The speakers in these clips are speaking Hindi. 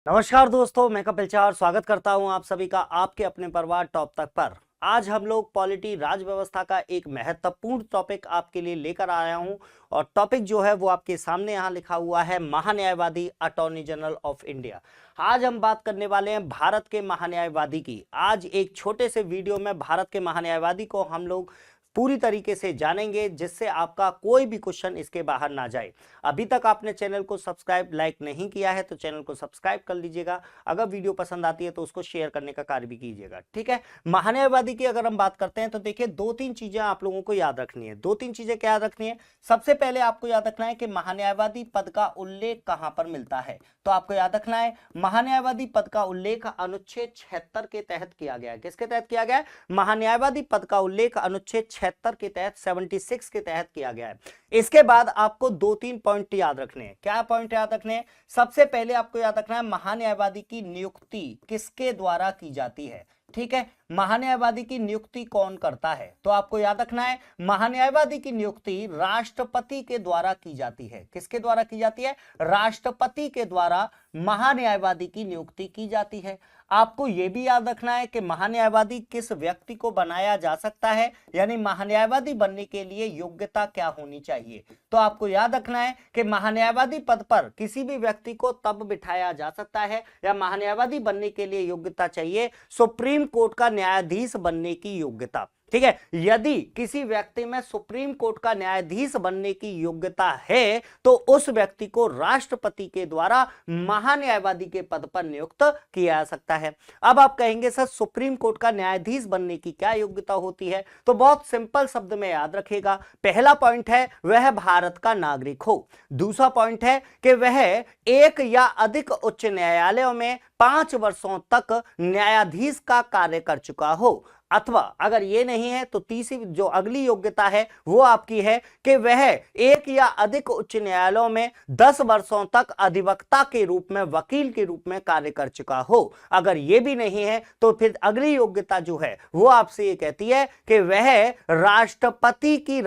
नमस्कार दोस्तों, मैं कपिल चार स्वागत करता हूं आप सभी का आपके अपने परिवार टॉप तक पर। आज हम लोग पॉलिटी राज व्यवस्था का एक महत्वपूर्ण टॉपिक आपके लिए लेकर आया हूं और टॉपिक जो है वो आपके सामने यहां लिखा हुआ है, महान्यायवादी अटॉर्नी जनरल ऑफ इंडिया। आज हम बात करने वाले हैं भारत के महान्यायवादी की। आज एक छोटे से वीडियो में भारत के महान्यायवादी को हम लोग पूरी तरीके से जानेंगे, जिससे आपका कोई भी क्वेश्चन इसके बाहर ना जाए। अभी तक आपने चैनल को सब्सक्राइब लाइक नहीं किया है तो चैनल को सब्सक्राइब कर लीजिएगा। अगर वीडियो पसंद आती है तो उसको शेयर करने का कार्य भी कीजिएगा, ठीक है। महान्यायवादी की अगर हम बात करते हैं तो देखिए, दो तीन चीजें आप लोगों को याद रखनी है। दो तीन चीजें क्या याद रखनी है? सबसे पहले आपको याद रखना है कि महान्यायवादी पद का उल्लेख कहां पर मिलता है। तो आपको याद रखना है, महान्यायवादी पद का उल्लेख अनुच्छेद 76 के तहत किया गया है। किसके तहत किया गया है? महान्यायवादी पद का उल्लेख अनुच्छेद 76 के तहत 76 के तहत किया गया है। इसके बाद आपको दो तीन पॉइंट याद रखने हैं। क्या पॉइंट याद रखने हैं? सबसे पहले आपको याद रखना है, महान्यायवादी की नियुक्ति किसके द्वारा की जाती है। ठीक है, महान्यायवादी की नियुक्ति कौन करता है? तो आपको याद रखना है, महान्यायवादी की नियुक्ति राष्ट्रपति के द्वारा की जाती है। किसके द्वारा की जाती है? राष्ट्रपति के द्वारा महान्यायवादी की नियुक्ति की जाती है। आपको यह भी याद रखना है कि महान्यायवादी किस व्यक्ति को बनाया जा सकता है, यानी महान्यायवादी बनने के लिए योग्यता क्या होनी चाहिए। तो आपको याद रखना है कि महान्यायवादी पद पर किसी भी व्यक्ति को तब बिठाया जा सकता है या महान्यायवादी बनने के लिए योग्यता चाहिए सुप्रीम कोर्ट का न्यायाधीश बनने की योग्यता। ठीक है, यदि किसी व्यक्ति में सुप्रीम कोर्ट का न्यायाधीश बनने की योग्यता है तो उस व्यक्ति को राष्ट्रपति के द्वारा महान्यायवादी के पद पर नियुक्त किया जा सकता है। अब आप कहेंगे सर, सुप्रीम कोर्ट का न्यायाधीश बनने की क्या योग्यता होती है? तो बहुत सिंपल शब्द में याद रखेगा। पहला पॉइंट है वह भारत का नागरिक हो। दूसरा पॉइंट है कि वह एक या अधिक उच्च न्यायालयों में 5 वर्षों तक न्यायाधीश का कार्य कर चुका हो, अथवा अगर ये नहीं है तो तीसरी जो अगली योग्यता है वो आपकी है कि वह एक या अधिक उच्च न्यायालयों में 10 वर्षों तक अधिवक्ता के रूप में, वकील के रूप में कार्य कर चुका हो। अगर ये भी नहीं है तो फिर अगली योग्यता जो है वो आपसे ये कहती है कि वह राष्ट्रपति की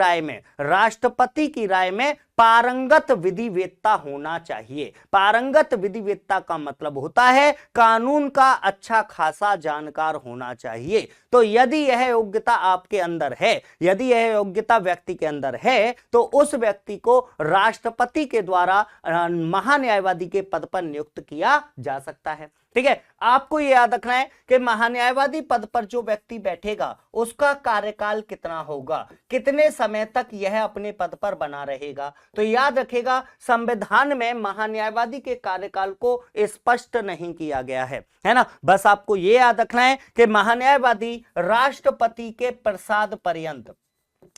राय में पारंगत विधिवेत्ता होना चाहिए। पारंगत विधिवेत्ता का मतलब होता है कानून का अच्छा खासा जानकार होना चाहिए। तो यदि यह योग्यता आपके अंदर है, यदि यह योग्यता व्यक्ति के अंदर है, तो उस व्यक्ति को राष्ट्रपति के द्वारा महान्यायवादी के पद पर नियुक्त किया जा सकता है। ठीक है, आपको यह याद रखना है कि महान्यायवादी पद पर जो व्यक्ति बैठेगा उसका कार्यकाल कितना होगा, कितने समय तक यह अपने पद पर बना रहेगा। तो याद रखेगा, संविधान में महान्यायवादी के कार्यकाल को स्पष्ट नहीं किया गया है ना। बस आपको यह याद रखना है कि महान्यायवादी राष्ट्रपति के प्रसाद पर्यंत,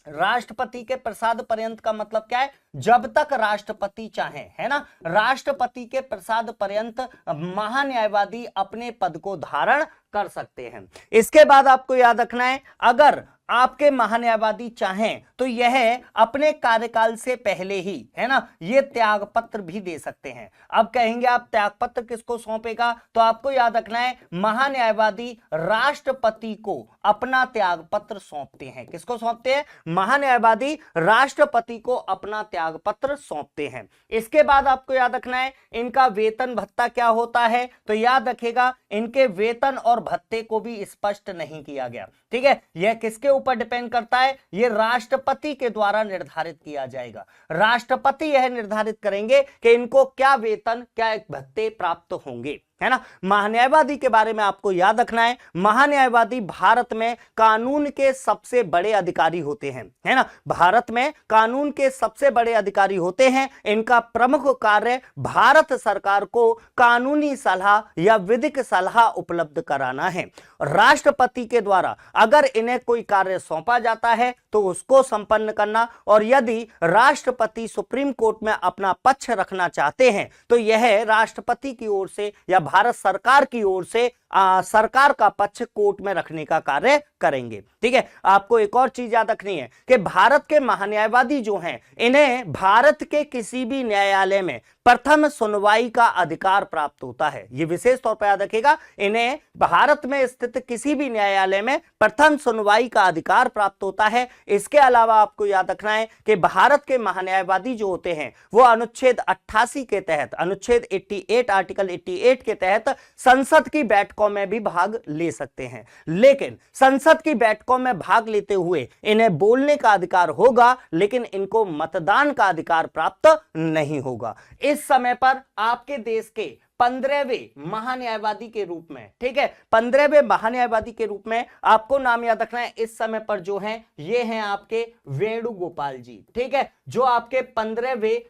राष्ट्रपति के प्रसाद पर्यंत का मतलब क्या है? जब तक राष्ट्रपति चाहे, है ना, राष्ट्रपति के प्रसाद पर्यंत महान्यायवादी अपने पद को धारण कर सकते हैं। इसके बाद आपको याद रखना है, अगर आपके महान्यायवादी चाहें तो यह अपने कार्यकाल से पहले ही, है ना, ये त्याग पत्र भी दे सकते हैं। अब कहेंगे आप त्याग पत्र किसको सौंपेगा? तो आपको याद रखना है, महान्यायवादी राष्ट्रपति को अपना त्याग पत्र सौंपते हैं। किसको सौंपते हैं? महान्यायवादी राष्ट्रपति को अपना त्याग पत्र सौंपते हैं। इसके बाद आपको याद रखना है, इनका वेतन भत्ता क्या होता है? तो याद रखेगा, इनके वेतन और भत्ते को भी स्पष्ट नहीं किया गया। ठीक है, यह किसके ऊपर डिपेंड करता है? यह राष्ट्रपति के द्वारा निर्धारित किया जाएगा। राष्ट्रपति यह निर्धारित करेंगे कि इनको क्या वेतन, क्या भत्ते प्राप्त होंगे, है ना। महान्यायवादी के बारे में आपको याद रखना है, महान्यायवादी भारत में कानून के सबसे बड़े अधिकारी होते हैं, है ना। भारत में कानून के सबसे बड़े अधिकारी होते हैं। इनका प्रमुख कार्य भारत सरकार को कानूनी सलाह या विधिक सलाह उपलब्ध कराना है। राष्ट्रपति के द्वारा अगर इन्हें कोई कार्य सौंपा जाता है तो उसको संपन्न करना, और यदि राष्ट्रपति सुप्रीम कोर्ट में अपना पक्ष रखना चाहते हैं तो यह राष्ट्रपति की ओर से या भारत सरकार की ओर से सरकार का पक्ष कोर्ट में रखने का कार्य करेंगे। ठीक है, आपको एक और चीज याद रखनी है कि भारत के महान्यायवादी जो हैं, इन्हें भारत के किसी भी न्यायालय में प्रथम सुनवाई का अधिकार प्राप्त होता है। यह विशेष तौर पर याद रखिएगा, इन्हें भारत में स्थित किसी भी न्यायालय में प्रथम सुनवाई का अधिकार प्राप्त होता है। इसके अलावा आपको याद रखना है कि भारत के महान्यायवादी जो होते हैं वो अनुच्छेद 88 के तहत, अनुच्छेद 88 आर्टिकल 88 के तहत संसद की बैठकों में भी भाग ले सकते हैं। लेकिन संसद की बैठकों में भाग लेते हुए इन्हें बोलने का अधिकार होगा, लेकिन इनको मतदान का अधिकार प्राप्त नहीं होगा। इस समय पर आपके देश के 15वें महान्यायवादी के रूप में, ठीक है, 15वें महान्यायवादी के रूप में आपको नाम याद रखना है इस समय पर जो हैं ये हैं आपके वेणुगोपाल जी। ठीक है, जो आपके 15वें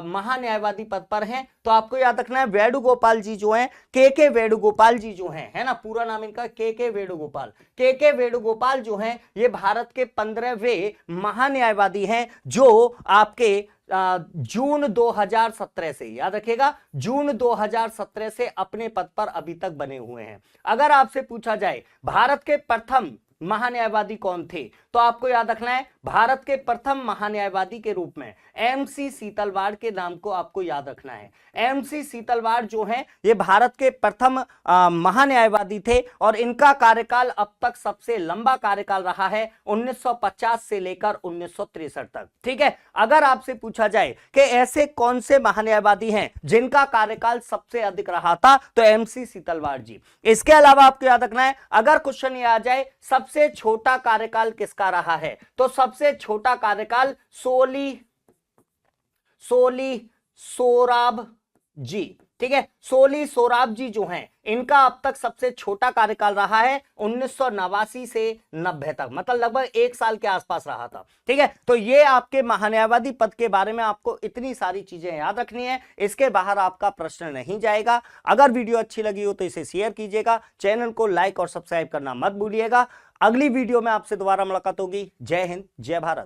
महान्यायवादी पद पर हैं, तो आपको याद रखना है वेणुगोपाल जी जो हैं, के वेणुगोपाल जी जो हैं, है ना, पूरा नाम इनका के वेणुगोपाल। के वेणुगोपाल जो हैं ये भारत के 15वें महान्यायवादी हैं, जो आपके जून 2017 से, याद रखिएगा, जून 2017 से अपने पद पर अभी तक बने हुए हैं। अगर आपसे पूछा जाए भारत के प्रथम महान्यायवादी कौन थे, तो आपको याद रखना है भारत के प्रथम महान्यायवादी के रूप में एमसी सीतलवाड़ के नाम को आपको याद रखना है। एमसी सीतलवाड़ जो हैं ये भारत के प्रथम महान्यायवादी थे और इनका कार्यकाल अब तक सबसे लंबा कार्यकाल रहा है 1950 से लेकर 1963 तक। ठीक है, अगर आपसे पूछा जाए कि ऐसे कौन से महान्यायवादी हैं जिनका कार्यकाल सबसे अधिक रहा था, तो एमसी सीतलवाड़ जी। इसके अलावा आपको याद रखना है, अगर क्वेश्चन ये आ जाए सबसे छोटा कार्यकाल किसका रहा है, तो सबसे छोटा कार्यकाल सोली सोराब जी। ठीक है, सोली सोराब जी जो हैं इनका अब तक सबसे छोटा कार्यकाल रहा है 1989 से 90 तक, मतलब लगभग 1 साल के आसपास रहा था। ठीक है, तो ये आपके महान्यायवादी पद के बारे में आपको इतनी सारी चीजें याद रखनी है, इसके बाहर आपका प्रश्न नहीं जाएगा। अगर वीडियो अच्छी लगी हो तो इसे शेयर कीजिएगा, चैनल को लाइक और सब्सक्राइब करना मत भूलिएगा। अगली वीडियो में आपसे दोबारा मुलाकात होगी। जय हिंद, जय भारत।